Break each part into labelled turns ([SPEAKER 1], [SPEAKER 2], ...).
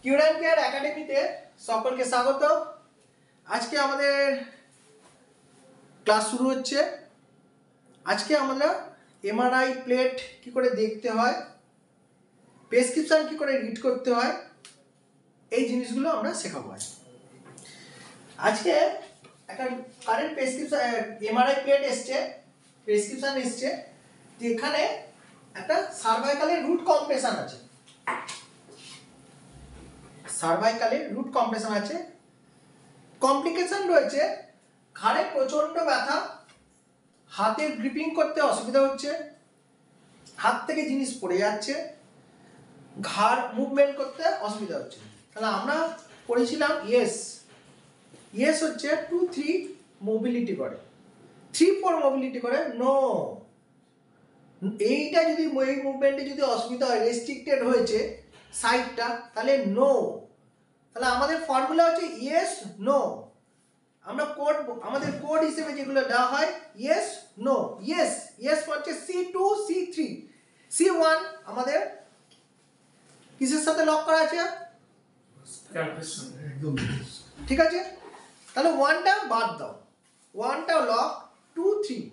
[SPEAKER 1] কিউরান care একাডেমিতে সকলকে স্বাগত। আজকে আমাদের ক্লাস শুরু হচ্ছে। আজকে আমরা এমআরআই প্লেট কি করে দেখতে হয়, প্রেসক্রিপশন কি করে রিড করতে হয়, এই জিনিসগুলো আমরা শেখাবো। আজকে একটা কারেন্ট প্রেসক্রিপশন এমআরআই প্লেট এসছে, প্রেসক্রিপশন এসছে, এখানে একটা সার্ভাইকালের রুট কম্প্রেশন আছে। সার্ভাইকালের রুট কম্প্রেশন আছে, কমপ্লিকেশন রয়েছে, ঘাড়ে প্রচন্ড ব্যথা, হাতের গ্রিপিং করতে অসুবিধা হচ্ছে, হাত থেকে জিনিস পড়ে যাচ্ছে, ঘাড় মুভমেন্ট করতে অসুবিধা হচ্ছে। তাহলে আমরা পড়েছিলাম ইয়েস হচ্ছে 2-3 মোবিলিটি করে, 3-4 মোবিলিটি করে নো। এইটা যদি এই মুভমেন্টে যদি অসুবিধা হয়, রেস্ট্রিক্টেড হয়েছে সাইডটা, তাহলে নো। তাহলে আমাদের ফর্মুলা হচ্ছে ইয়েস নো। আমরা কোড, আমাদের কোড হিসেবে যেগুলো দেওয়া হয় ইয়েস নো। ইয়েস হচ্ছে C2 C3 C1 আমাদের কিসের সাথে লক করা আছে? ঠিক আছে, তাহলে 1টা বাদ দাও, 1টা লক, 2 3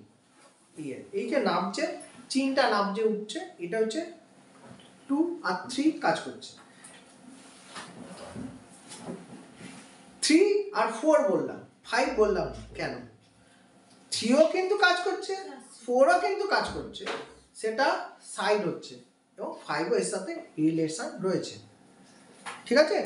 [SPEAKER 1] এই যে নামছে, চিনটা নামছে উঠছে, এটা হচ্ছে 2 আর 3 কাজ করছে। 3 আর 4 বললাম, 5 বললাম না কেন? 3ও কিন্তু কাজ করছে, 4ও কিন্তু কাজ করছে, সেটা সাইড হচ্ছে, এবং 5ও এর সাথে রিলেশন রয়েছে। ঠিক আছে,